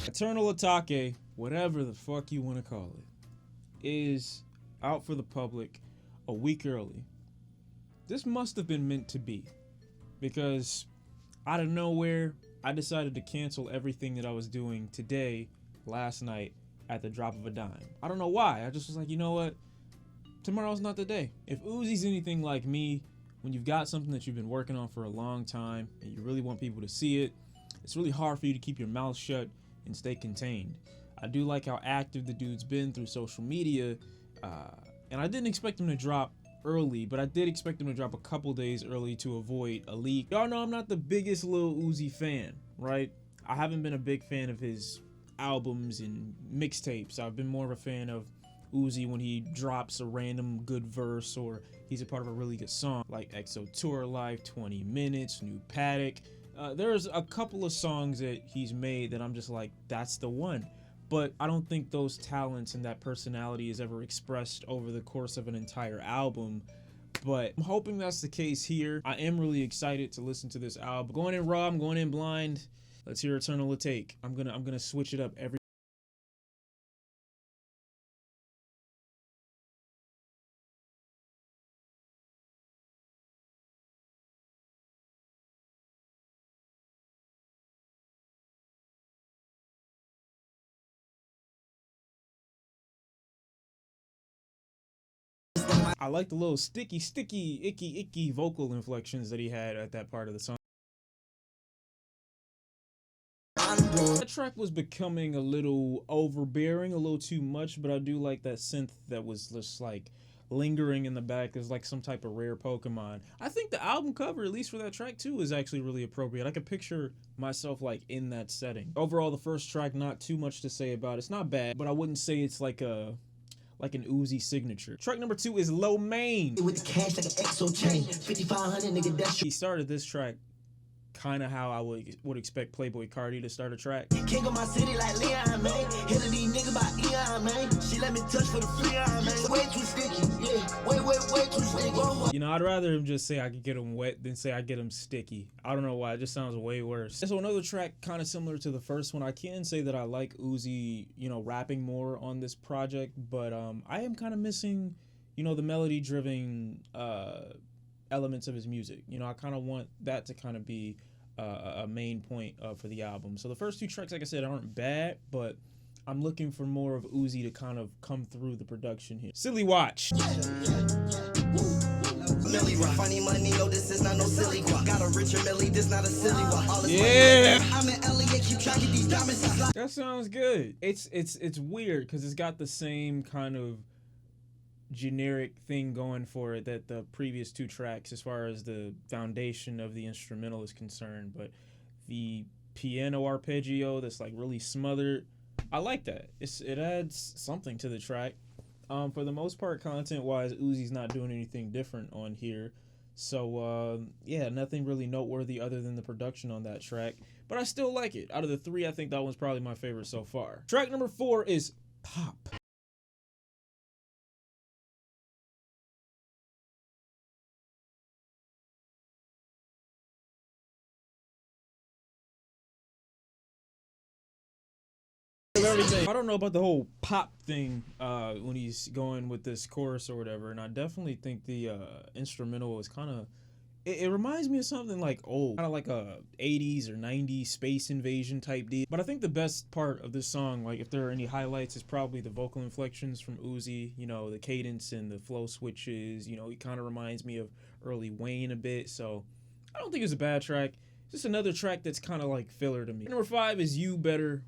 Eternal Atake, whatever the fuck you want to call it, is out for the public a week early. This must have been meant to be, because out of nowhere, I decided to cancel everything that I was doing today, last night, at the drop of a dime. I don't know why. I just was like, you know what? Tomorrow's not the day. If Uzi's anything like me, when you've got something that you've been working on for a long time and you really want people to see it, it's really hard for you to keep your mouth shut and stay contained. I do like how active the dude's been through social media, and I didn't expect him to drop early, but I did expect him to drop a couple days early to avoid a leak. Y'all know I'm not the biggest Lil Uzi fan, right? I haven't been a big fan of his albums and mixtapes. I've been more of a fan of Uzi when he drops a random good verse or he's a part of a really good song, like EXO Tour Life, 20 Minutes, New Paddock. There's a couple of songs that he's made that I'm just like, that's the one. But I don't think those talents and that personality is ever expressed over the course of an entire album. But I'm hoping that's the case here. I am really excited to listen to this album. Going in raw, I'm going in blind. Let's hear Eternal Atake. I'm gonna switch it up every. I like the little sticky, icky vocal inflections that he had at that part of the song. That track was becoming a little overbearing, a little too much, but I do like that synth that was just like lingering in the back as like some type of rare Pokemon. I think the album cover, at least for that track too, is actually really appropriate. I could picture myself like in that setting. Overall, the first track, not too much to say about it. It's not bad, but I wouldn't say it's like an Uzi signature. Track number 2 is Lo Mein. With the cash like an EXO chain, 5,500 nigga. That's he started this track kind of how I would expect Playboi Carti to start a track. King of my city like Leon, man. Hitting these niggas by Eon, man. She let me touch for the free on, man. Way too sticky, yeah. Way too sticky. You know, I'd rather him just say I could get him wet than say I get him sticky. I don't know why, it just sounds way worse. So another track kind of similar to the first one. I can say that I like Uzi, you know, rapping more on this project, but I am kind of missing, you know, the melody-driven elements of his music. You know, I kind of want that to kind of be a main point for the album. So the first 2 tracks, like I said, aren't bad, but I'm looking for more of Uzi to kind of come through the production here. Silly Watch. Funny money, no, this is not no silly guac. Got a richer Millie, this not a silly guac. Yeah. I'm in LA, keep track of these diamonds. That sounds good. It's weird because it's got the same kind of generic thing going for it that the previous 2 tracks as far as the foundation of the instrumental is concerned, but the piano arpeggio that's like really smothered, I like that. It adds something to the track. For the most part, content wise, Uzi's not doing anything different on here, so yeah, nothing really noteworthy other than the production on that track, but I still like it. Out of the 3, I think that one's probably my favorite so far. Track number 4 is Pop. I don't know about the whole pop thing when he's going with this chorus or whatever, and I definitely think the instrumental is kind of, it reminds me of something like old, kind of like a 80s or 90s space invasion type deal. But I think the best part of this song, like if there are any highlights, is probably the vocal inflections from Uzi, you know, the cadence and the flow switches. You know, he kind of reminds me of early Wayne a bit, so I don't think it's a bad track. Just another track that's kind of like filler to me. Number 5 is You Better.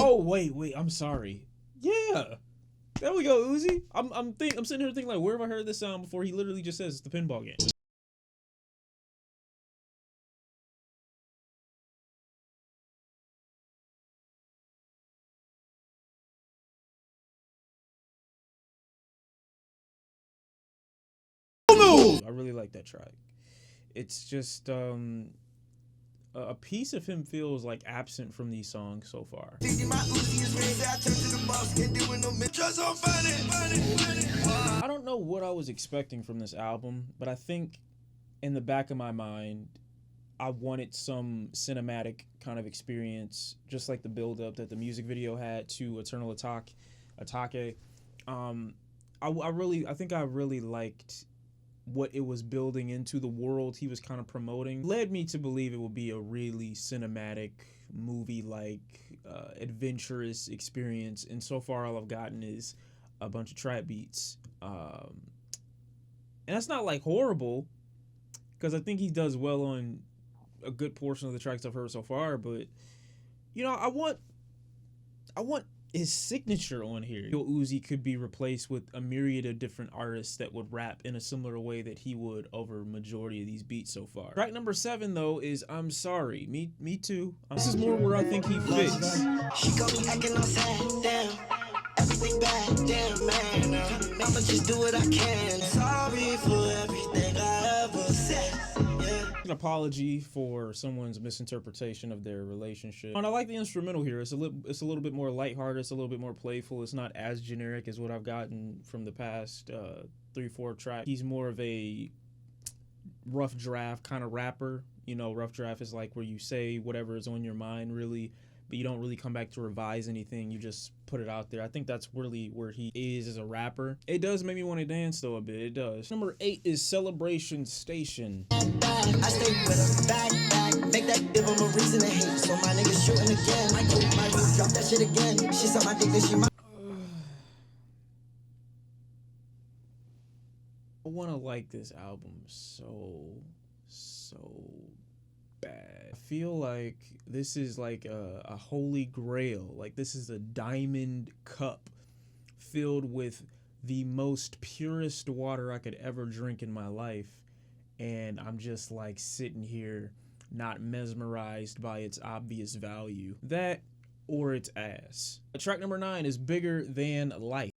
Oh wait, I'm sorry. Yeah, there we go, Uzi. I'm sitting here thinking like, where have I heard this sound before? He literally just says it's the pinball game. I really like that track. It's just a piece of him feels like absent from these songs so far. I don't know know what I was expecting from this album, but I think in the back of my mind, I wanted some cinematic kind of experience, just like the build-up that the music video had to Eternal Atake. I think I really liked what it was building into, the world he was kind of promoting. Led me to believe it would be a really cinematic movie-like adventurous experience, and so far all I've gotten is a bunch of trap beats, and that's not like horrible, because I think he does well on a good portion of the tracks I've heard so far. But you know, I want his signature on here. Lil Uzi could be replaced with a myriad of different artists that would rap in a similar way that he would over majority of these beats so far. Track number 7 though is I'm Sorry. Me too. This is more where I think he fits. She got me acting all sad, damn. Everything bad, damn man. I'ma just do what I can. Sorry for everything I ever said. An apology for someone's misinterpretation of their relationship. And I like the instrumental here. It's a little bit more lighthearted. It's a little bit more playful. It's not as generic as what I've gotten from the past 3-4 tracks. He's more of a rough draft kind of rapper. You know, rough draft is like where you say whatever is on your mind, really, but you don't really come back to revise anything. You just put it out there. I think that's really where he is as a rapper. It does make me want to dance though a bit. It does. Number 8 is Celebration Station. I stay with her back, make that give him a reason to hate. So my niggas shooting again. I keep my roof, drop that shit again. She saw my dick that she might. I want to like this album so bad. I feel like this is like a holy grail. Like this is a diamond cup filled with the most purest water I could ever drink in my life, and I'm just like sitting here not mesmerized by its obvious value. That or its ass. Track number 9 is Bigger Than Life.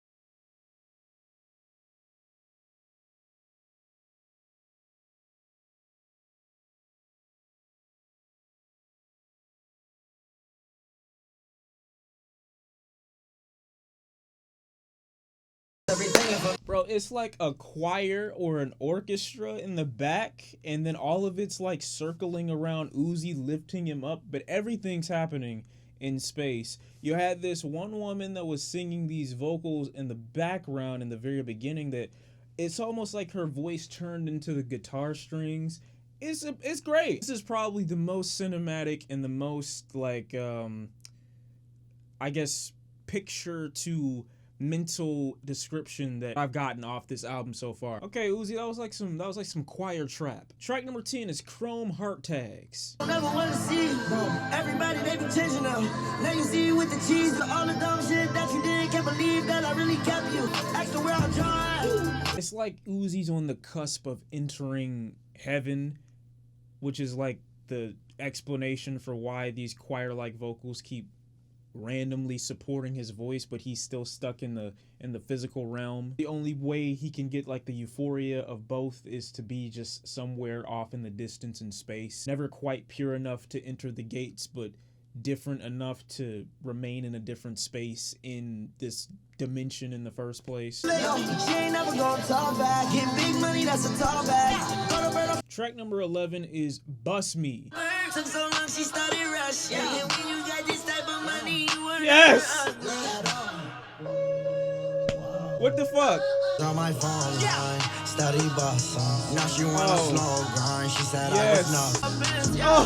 Bro, it's like a choir or an orchestra in the back, and then all of it's like circling around Uzi, lifting him up, but everything's happening in space. You had this one woman that was singing these vocals in the background in the very beginning that it's almost like her voice turned into the guitar strings. It's great. This is probably the most cinematic and the most like I guess picture to mental description that I've gotten off this album so far. Okay, Uzi, that was like some choir trap. Track number 10 is Chrome Heart Tags. Never wanna see everybody, they be changing now. Now you see with the cheese, but all the dumb shit that you did, can't believe that I really kept you. Ask the where I'm trying. It's like Uzi's on the cusp of entering heaven, which is like the explanation for why these choir-like vocals keep randomly supporting his voice, but he's still stuck in the physical realm. The only way he can get like the euphoria of both is to be just somewhere off in the distance in space. Never quite pure enough to enter the gates, but different enough to remain in a different space in this dimension in the first place. She ain't never gonna talk back. Get big money, that's a tall bag. Track number 11 is Bust Me. Took so long, she started rushing. And when you got this type of money, you were yes! What the fuck? On my phone line, study bus. Now she want a slow grind. She said yes. I was no.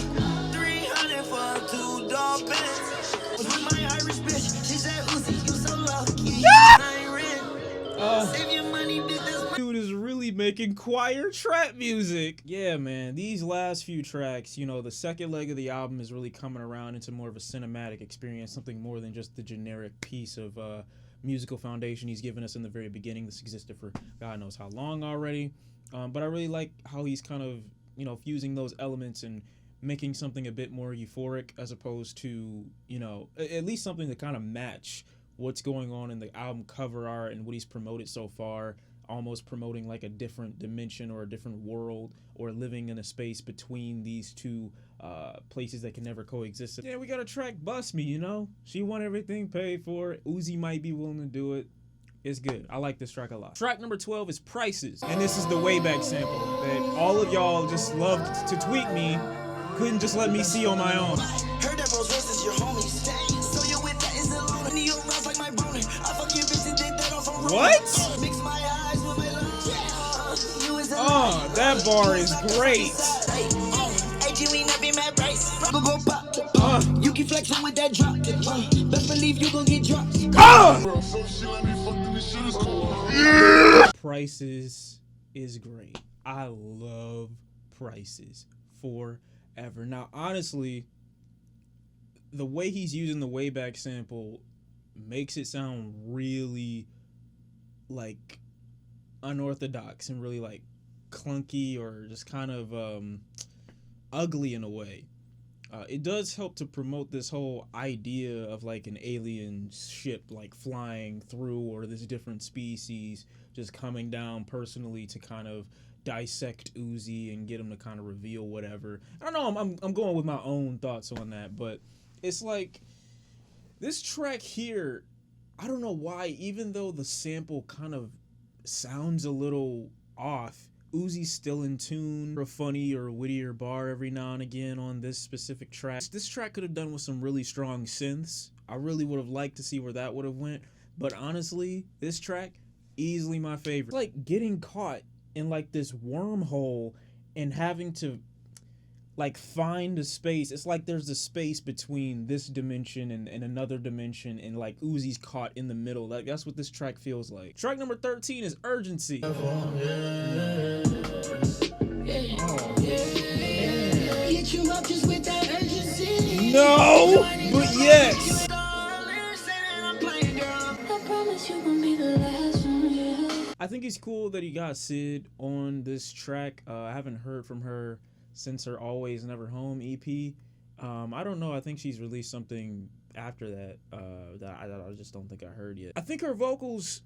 300 for 2 dog pants. Was with my Irish bitch. She said, Uzi, you so lucky. I ain't rent. Save your money, bitch. Dude is really making choir trap music. Yeah, man, these last few tracks, you know, the second leg of the album is really coming around into more of a cinematic experience, something more than just the generic piece of musical foundation he's given us in the very beginning. This existed for God knows how long already, but I really like how he's kind of, you know, fusing those elements and making something a bit more euphoric as opposed to, you know, at least something to kind of match what's going on in the album cover art and what he's promoted so far, almost promoting like a different dimension or a different world, or living in a space between these two places that can never coexist. Yeah, we got a track Bust Me, you know? She want everything paid for. Uzi might be willing to do it. It's good. I like this track a lot. Track number 12 is Prices. And this is the way back sample that all of y'all just loved to tweet me. Couldn't just let me see on my own. Heard that Rolls Royce is your homies. So you with that is alone. And you rise like my boner. I fuck your bitch and take that off from What? Mix my eyes with my lungs. You is Oh, that bar is great. You keep flexing with that drop. Best believe you gon' get dropped. Prices is great. I love Prices forever. Now, honestly, the way he's using the way back sample makes it sound really like unorthodox and really like clunky or just kind of ugly in a way. It does help to promote this whole idea of like an alien ship like flying through, or this different species just coming down personally to kind of dissect Uzi and get him to kind of reveal whatever. I don't know, I'm going with my own thoughts on that, but it's like this track here, I don't know why, even though the sample kind of sounds a little off, Uzi's still in tune for a funny or wittier bar every now and again on this specific track. This track could have done with some really strong synths. I really would have liked to see where that would have went, but honestly, this track, easily my favorite. It's like getting caught in like this wormhole and having to like find a space. It's like there's a space between this dimension and another dimension, and like Uzi's caught in the middle. Like that's what this track feels like. Track number 13 is Urgency. No, but yes. I think it's cool that he got Sid on this track. I haven't heard from her since her Always Never Home EP. I don't know. I think she's released something after that that I just don't think I heard yet. I think her vocals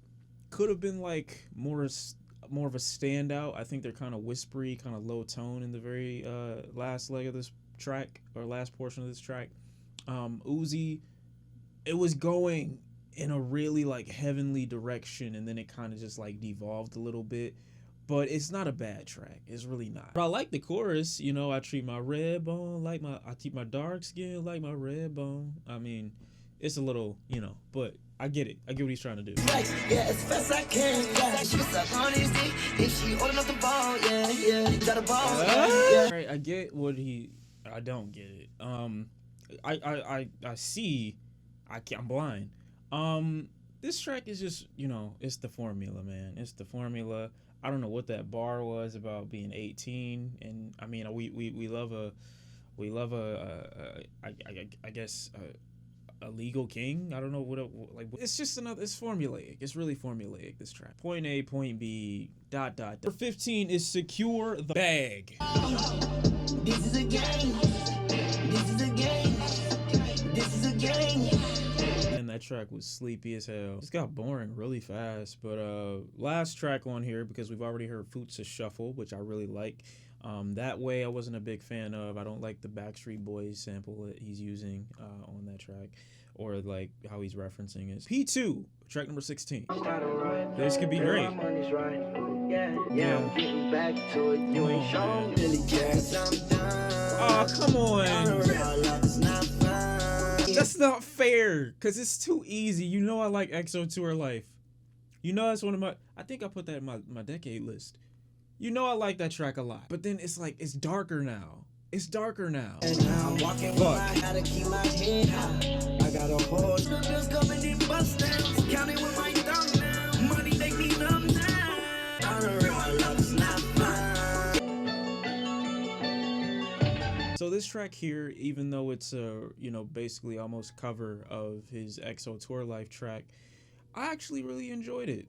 could have been like more of a standout. I think they're kind of whispery, kind of low tone in the very last leg of this track, or last portion of this track. Uzi, it was going in a really like heavenly direction, and then it kind of just like devolved a little bit. But it's not a bad track. It's really not. But I like the chorus. You know, I treat my red bone like I keep my dark skin like my red bone. I mean, it's a little, you know, but I get it. I get what he's trying to do. Yeah, as fast as I can. Yeah, she was up on his dick. If she holding up the ball, yeah, got a ball. Yeah. Right, I get what I don't get it. I see. I'm blind. This track is just, you know, it's the formula, man. It's the formula. I don't know what that bar was about being 18, and I mean we love a I guess a legal king. I don't know what like. It's just another. It's formulaic. It's really formulaic. This track. Point A, point B. ... Number 15 is Secure the Bag. This is a game. This is a game. This is a game. And that track was sleepy as hell. It got boring really fast. But last track on here, because we've already heard Futsal Shuffle, which I really like. That Way I wasn't a big fan of. I don't like the Backstreet Boys sample that he's using on that track, or like how he's referencing it. P2, track number 16. This could be great. Yeah. I'm getting back to it. You ain't shown really cares. Oh, come on. That's not fair, because it's too easy. You know I like EXO Tour Life. You know that's one of my... I think I put that in my decade list. You know I like that track a lot. But then it's like, it's darker now. It's darker now. And now I'm walking with my how to keep my head high. I got a horse. The bills coming in bust downs. Counting with my thumb now. Money make me numb now. I don't realize it's not fine. So this track here, even though it's a, you know, basically almost cover of his EXO Tour Life track, I actually really enjoyed it.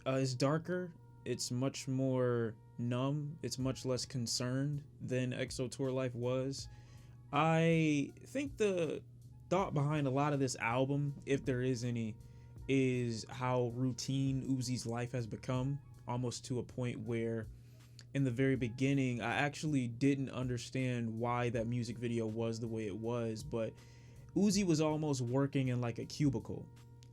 It's darker. It's much more numb. It's much less concerned than EXO Tour Life was. I think the thought behind a lot of this album, if there is any, is how routine Uzi's life has become, almost to a point where in the very beginning I actually didn't understand why that music video was the way it was, but Uzi was almost working in like a cubicle.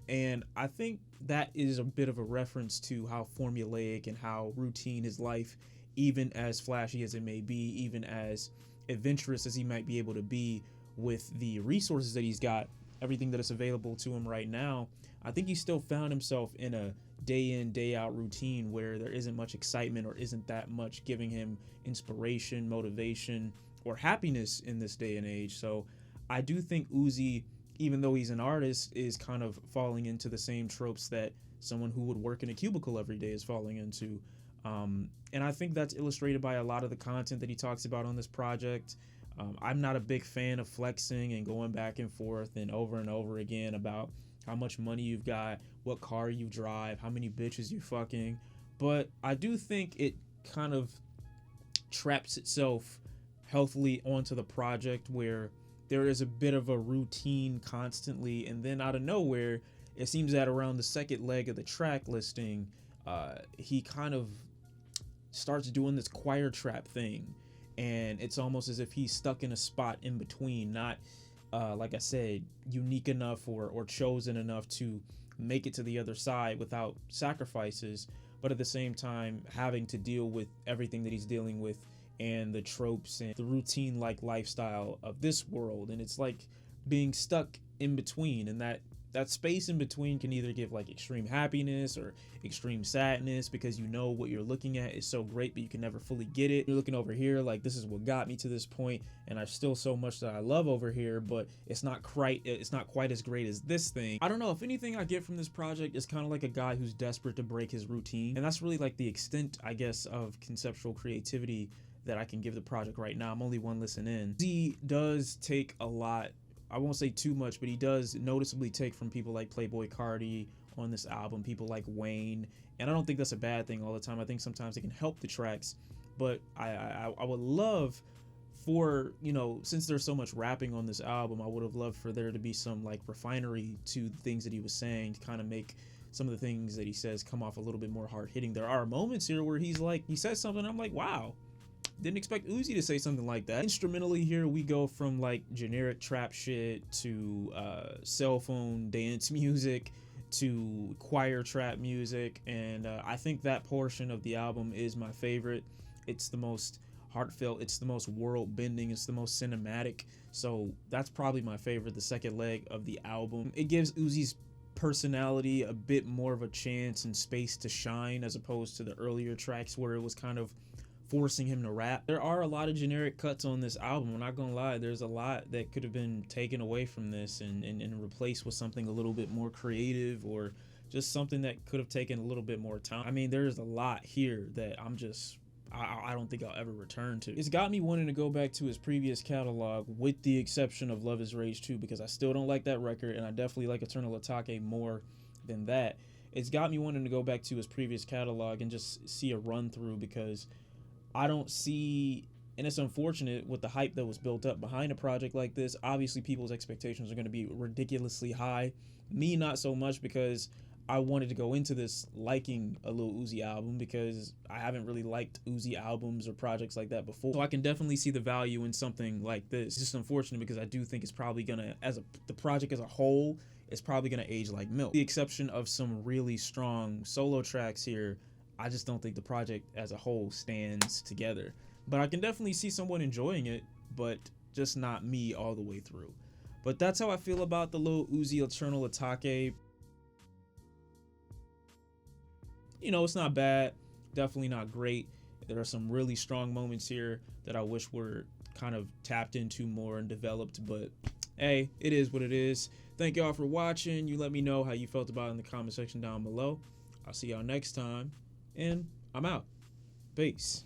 And I think that is a bit of a reference to how formulaic and how routine his life, even as flashy as it may be, even as adventurous as he might be able to be with the resources that he's got, everything that is available to him right now, I think he still found himself in a day in, day out routine where there isn't much excitement or isn't that much giving him inspiration, motivation, or happiness in this day and age. So I do think Uzi, even though he's an artist, is kind of falling into the same tropes that someone who would work in a cubicle every day is falling into. And I think that's illustrated by a lot of the content that he talks about on this project. I'm not a big fan of flexing and going back and forth and over again about how much money you've got, what car you drive, how many bitches you fucking. But I do think it kind of traps itself healthily onto the project where there is a bit of a routine constantly, and then out of nowhere, it seems that around the second leg of the track listing, he kind of starts doing this choir trap thing, and it's almost as if he's stuck in a spot in between, not like I said, unique enough or chosen enough to make it to the other side without sacrifices, but at the same time having to deal with everything that he's dealing with and the tropes and the routine like lifestyle of this world. And it's like being stuck in between, and that space in between can either give like extreme happiness or extreme sadness, because you know what you're looking at is so great but you can never fully get it. You're looking over here like, this is what got me to this point, and I've still so much that I love over here, but it's not quite as great as this thing. I don't know, if anything I get from this project is kind of like a guy who's desperate to break his routine, and that's really like the extent, I guess, of conceptual creativity that I can give the project right now. I'm only one listen in. He does take a lot, I won't say too much, but he does noticeably take from people like Playboi Carti on this album, people like Wayne, and I don't think that's a bad thing all the time. I think sometimes it can help the tracks, but I would love for, you know, since there's so much rapping on this album, I would have loved for there to be some like refinery to the things that he was saying to kind of make some of the things that he says come off a little bit more hard hitting. There are moments here where he says something, I'm like, wow, didn't expect Uzi to say something like that. Instrumentally here, we go from like generic trap shit to cell phone dance music to choir trap music, and I think that portion of the album is my favorite. It's the most heartfelt, it's the most world bending, it's the most cinematic, so that's probably my favorite, the second leg of the album. It gives Uzi's personality a bit more of a chance and space to shine, as opposed to the earlier tracks where it was kind of forcing him to rap. There are a lot of generic cuts on this album. I'm not gonna lie, there's a lot that could have been taken away from this and replaced with something a little bit more creative, or just something that could have taken a little bit more time. I mean, there's a lot here that I don't think I'll ever return to. It's got me wanting to go back to his previous catalog, with the exception of Love Is Rage 2, because I still don't like that record, and I definitely like Eternal Atake more than that. It's got me wanting to go back to his previous catalog and just see a run through, because I don't see, and it's unfortunate with the hype that was built up behind a project like this. Obviously, people's expectations are going to be ridiculously high. Me, not so much, because I wanted to go into this liking a Lil Uzi album, because I haven't really liked Uzi albums or projects like that before. So I can definitely see the value in something like this. It's just unfortunate because I do think it's probably gonna, the project as a whole, it's probably gonna age like milk. With the exception of some really strong solo tracks here, I just don't think the project as a whole stands together. But I can definitely see someone enjoying it, but just not me all the way through. But that's how I feel about the Lil Uzi Eternal Atake. You know, it's not bad, definitely not great. There are some really strong moments here that I wish were kind of tapped into more and developed, but hey, it is what it is. Thank y'all for watching. You let me know how you felt about it in the comment section down below. I'll see y'all next time, and I'm out. Peace.